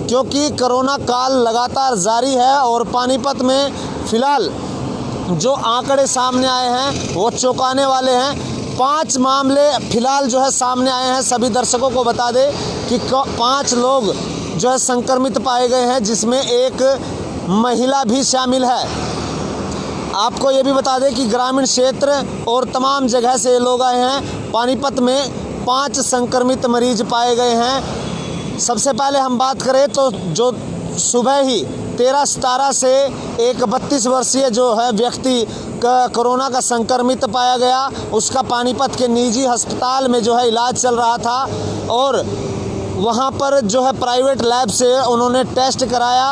क्योंकि कोरोना काल लगातार जारी है और पानीपत में फ़िलहाल जो आंकड़े सामने आए हैं वो चौंकाने वाले हैं। 5 मामले फ़िलहाल जो है सामने आए हैं। सभी दर्शकों को बता दें कि 5 लोग जो है संक्रमित पाए गए हैं, जिसमें एक महिला भी शामिल है। आपको ये भी बता दें कि ग्रामीण क्षेत्र और तमाम जगह से ये लोग आए हैं। पानीपत में 5 संक्रमित मरीज पाए गए हैं। सबसे पहले हम बात करें तो जो सुबह ही 13-17 से एक 32 वर्षीय जो है व्यक्ति का कोरोना का संक्रमित पाया गया, उसका पानीपत के निजी अस्पताल में जो है इलाज चल रहा था और वहाँ पर जो है प्राइवेट लैब से उन्होंने टेस्ट कराया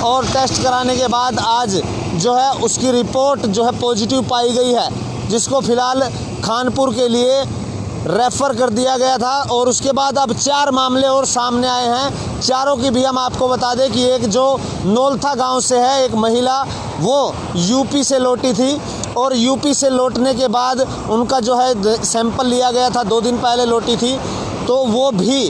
और टेस्ट कराने के बाद आज जो है उसकी रिपोर्ट जो है पॉजिटिव पाई गई है, जिसको फ़िलहाल खानपुर के लिए रेफ़र कर दिया गया था। और उसके बाद अब 4 मामले और सामने आए हैं। चारों की भी हम आपको बता दें कि एक जो नौलथा गांव से है, एक महिला वो यूपी से लौटी थी और यूपी से लौटने के बाद उनका जो है सैंपल लिया गया था, 2 दिन पहले लौटी थी, तो वो भी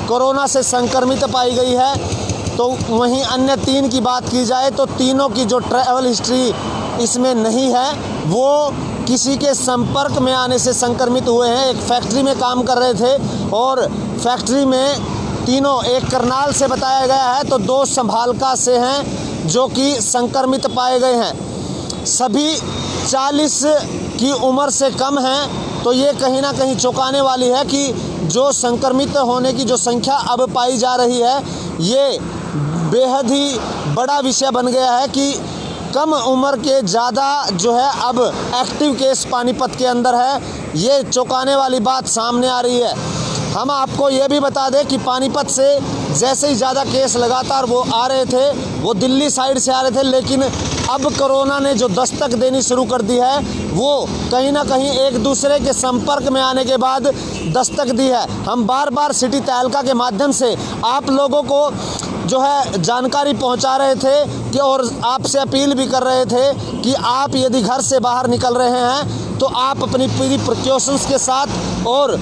कोरोना से संक्रमित पाई गई है। तो वहीं अन्य 3 की बात की जाए तो तीनों की जो ट्रैवल हिस्ट्री इसमें नहीं है, वो किसी के संपर्क में आने से संक्रमित हुए हैं। एक फैक्ट्री में काम कर रहे थे और फैक्ट्री में तीनों, एक करनाल से बताया गया है तो 2 संभालका से हैं जो कि संक्रमित पाए गए हैं। सभी 40 की उम्र से कम हैं। तो ये कहीं ना कहीं चौंकाने वाली है कि जो संक्रमित होने की जो संख्या अब पाई जा रही है, ये बेहद ही बड़ा विषय बन गया है कि कम उम्र के ज़्यादा जो है अब एक्टिव केस पानीपत के अंदर है। ये चौंकाने वाली बात सामने आ रही है। हम आपको ये भी बता दें कि पानीपत से जैसे ही ज़्यादा केस लगातार वो आ रहे थे, वो दिल्ली साइड से आ रहे थे, लेकिन अब कोरोना ने जो दस्तक देनी शुरू कर दी है, वो कहीं ना कहीं एक दूसरे के संपर्क में आने के बाद दस्तक दी है। हम बार बार सिटी तहलका के माध्यम से आप लोगों को जो है जानकारी पहुंचा रहे थे कि और आपसे अपील भी कर रहे थे कि आप यदि घर से बाहर निकल रहे हैं तो आप अपनी पूरी प्रिकॉशंस के साथ, और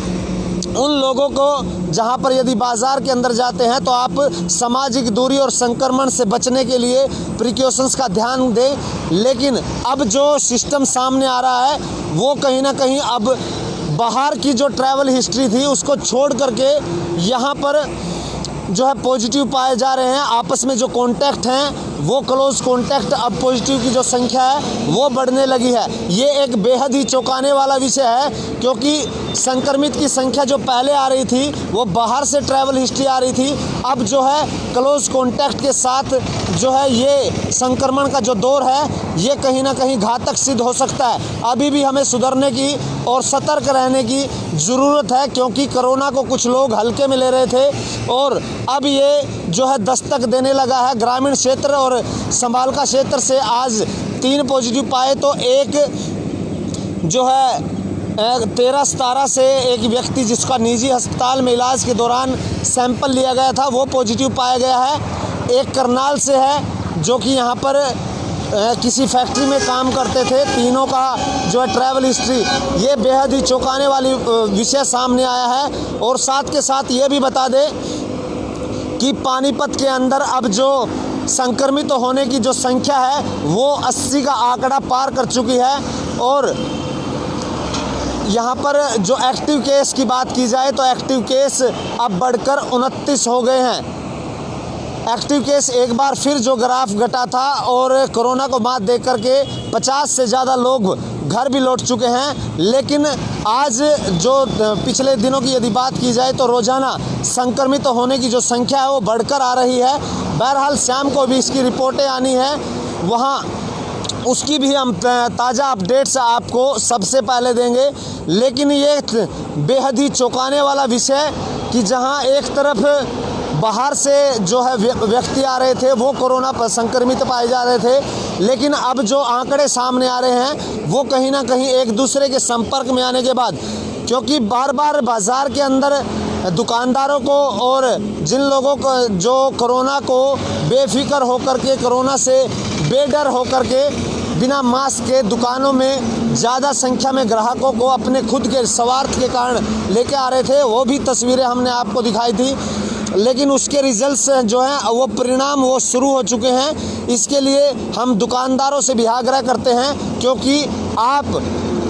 उन लोगों को जहां पर यदि बाज़ार के अंदर जाते हैं तो आप सामाजिक दूरी और संक्रमण से बचने के लिए प्रिकॉशंस का ध्यान दें। लेकिन अब जो सिस्टम सामने आ रहा है वो कहीं ना कहीं अब बाहर की जो ट्रैवल हिस्ट्री थी उसको छोड़ करके यहाँ पर जो है पॉजिटिव पाए जा रहे हैं। आपस में जो कॉन्टैक्ट हैं वो क्लोज कॉन्टैक्ट, अब पॉजिटिव की जो संख्या है वो बढ़ने लगी है। ये एक बेहद ही चौंकाने वाला विषय है, क्योंकि संक्रमित की संख्या जो पहले आ रही थी वो बाहर से ट्रैवल हिस्ट्री आ रही थी, अब जो है क्लोज कॉन्टैक्ट के साथ जो है ये संक्रमण का जो दौर है ये कहीं ना कहीं घातक सिद्ध हो सकता है। अभी भी हमें सुधरने की और सतर्क रहने की ज़रूरत है, क्योंकि कोरोना को कुछ लोग हल्के में ले रहे थे और अब ये जो है दस्तक देने लगा है। ग्रामीण क्षेत्र और संभालका क्षेत्र से आज 3 पॉजिटिव पाए, तो एक जो है 13-17 से एक व्यक्ति जिसका निजी अस्पताल में इलाज के दौरान सैंपल लिया गया था वो पॉजिटिव पाया गया है। एक करनाल से है जो कि यहाँ पर किसी फैक्ट्री में काम करते थे। तीनों का जो है ट्रैवल हिस्ट्री, ये बेहद ही चौंकाने वाली विषय सामने आया है। और साथ के साथ ये भी बता दें कि पानीपत के अंदर अब जो संक्रमित होने की जो संख्या है वो 80 का आंकड़ा पार कर चुकी है। और यहाँ पर जो एक्टिव केस की बात की जाए तो एक्टिव केस अब बढ़कर 29 हो गए हैं। एक्टिव केस एक बार फिर जो ग्राफ घटा था और कोरोना को मात दे करके 50 से ज़्यादा लोग घर भी लौट चुके हैं। लेकिन आज जो पिछले दिनों की यदि बात की जाए तो रोज़ाना संक्रमित होने की जो संख्या है वो बढ़कर आ रही है। बहरहाल शाम को भी इसकी रिपोर्टें आनी है, वहाँ उसकी भी हम ताज़ा अपडेट्स आपको सबसे पहले देंगे। लेकिन ये बेहद ही चौंकाने वाला विषय कि जहाँ एक तरफ बाहर से जो है व्यक्ति आ रहे थे वो कोरोना पर संक्रमित पाए जा रहे थे, लेकिन अब जो आंकड़े सामने आ रहे हैं वो कहीं ना कहीं एक दूसरे के संपर्क में आने के बाद, क्योंकि बार बार बाज़ार के अंदर दुकानदारों को और जिन लोगों को जो कोरोना को बेफिक्र होकर के, कोरोना से बेडर होकर के बिना मास्क के दुकानों में ज़्यादा संख्या में ग्राहकों को अपने खुद के स्वार्थ के कारण लेके आ रहे थे, वो भी तस्वीरें हमने आपको दिखाई थी। लेकिन उसके रिजल्ट्स जो हैं वो परिणाम वो शुरू हो चुके हैं। इसके लिए हम दुकानदारों से भी आग्रह करते हैं, क्योंकि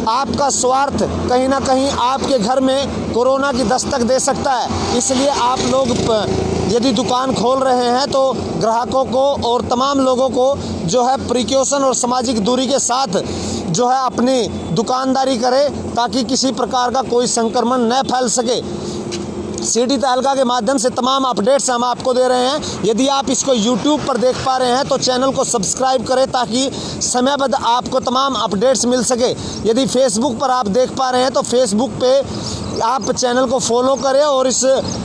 आपका स्वार्थ कहीं ना कहीं आपके घर में कोरोना की दस्तक दे सकता है। इसलिए आप लोग यदि दुकान खोल रहे हैं तो ग्राहकों को और तमाम लोगों को जो है प्रिकॉशन और सामाजिक दूरी के साथ जो है अपनी दुकानदारी करें, ताकि किसी प्रकार का कोई संक्रमण न फैल सके। सिटी तहलका के माध्यम से तमाम अपडेट्स हम आपको दे रहे हैं। यदि आप इसको YouTube पर देख पा रहे हैं तो चैनल को सब्सक्राइब करें, ताकि समयबद्ध आपको तमाम अपडेट्स मिल सके। यदि फेसबुक पर आप देख पा रहे हैं तो फेसबुक पे आप चैनल को फॉलो करें और इस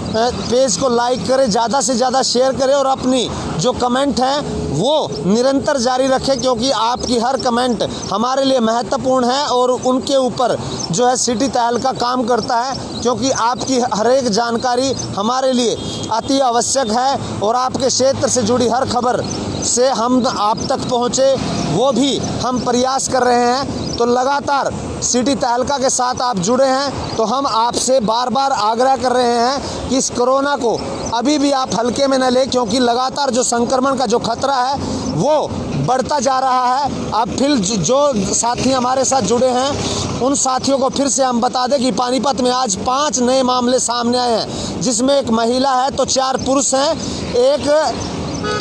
पेज को लाइक करें, ज़्यादा से ज़्यादा शेयर करें और अपनी जो कमेंट हैं वो निरंतर जारी रखें, क्योंकि आपकी हर कमेंट हमारे लिए महत्वपूर्ण है और उनके ऊपर जो है सिटी तहलका काम करता है, क्योंकि आपकी हर एक जानकारी हमारे लिए अति आवश्यक है और आपके क्षेत्र से जुड़ी हर खबर से हम आप तक पहुँचे वो भी हम प्रयास कर रहे हैं। तो लगातार सिटी तहलका के साथ आप जुड़े हैं, तो हम आपसे बार बार आग्रह कर रहे हैं कि इस कोरोना को अभी भी आप हल्के में न लें, क्योंकि लगातार जो संक्रमण का जो खतरा है वो बढ़ता जा रहा है। अब फिर जो साथी हमारे साथ जुड़े हैं उन साथियों को फिर से हम बता दें कि पानीपत में आज 5 नए मामले सामने आए हैं, जिसमें एक महिला है तो 4 पुरुष हैं। एक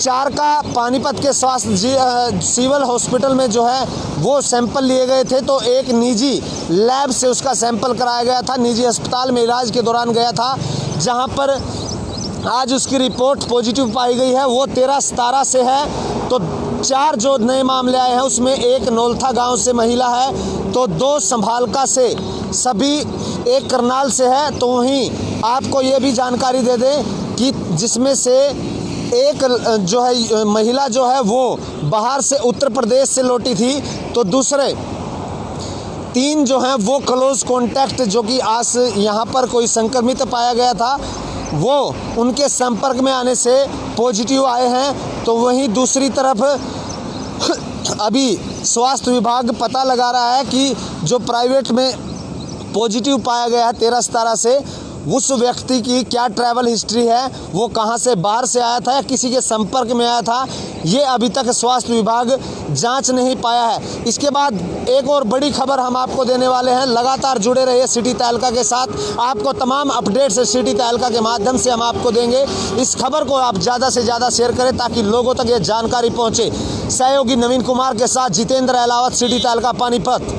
4 का पानीपत के स्वास्थ्य सिविल हॉस्पिटल में जो है वो सैंपल लिए गए थे, तो एक निजी लैब से उसका सैंपल कराया गया था। निजी अस्पताल में इलाज के दौरान गया था, जहां पर आज उसकी रिपोर्ट पॉजिटिव पाई गई है। वो 13-17 से है। तो 4 जो नए मामले आए हैं उसमें एक नौलथा गांव से महिला है, तो 2 संभालका से, सभी एक करनाल से है। तो वहीं आपको ये भी जानकारी दे दें कि जिसमें से एक जो है महिला जो है वो बाहर से उत्तर प्रदेश से लौटी थी, तो दूसरे 3 जो हैं वो क्लोज कॉन्टैक्ट जो कि आज यहाँ पर कोई संक्रमित पाया गया था, वो उनके संपर्क में आने से पॉजिटिव आए हैं। तो वहीं दूसरी तरफ अभी स्वास्थ्य विभाग पता लगा रहा है कि जो प्राइवेट में पॉजिटिव पाया गया है 13-17 से, उस व्यक्ति की क्या ट्रैवल हिस्ट्री है, वो कहां से बाहर से आया था या किसी के संपर्क में आया था, ये अभी तक स्वास्थ्य विभाग जांच नहीं पाया है। इसके बाद एक और बड़ी खबर हम आपको देने वाले हैं। लगातार जुड़े रहिए सिटी तहलका के साथ। आपको तमाम अपडेट्स सिटी तहलका के माध्यम से हम आपको देंगे। इस खबर को आप ज़्यादा से ज़्यादा शेयर करें, ताकि लोगों तक ये जानकारी पहुँचे। सहयोगी नवीन कुमार के साथ जितेंद्र अहलावत, सिटी तहलका, पानीपत।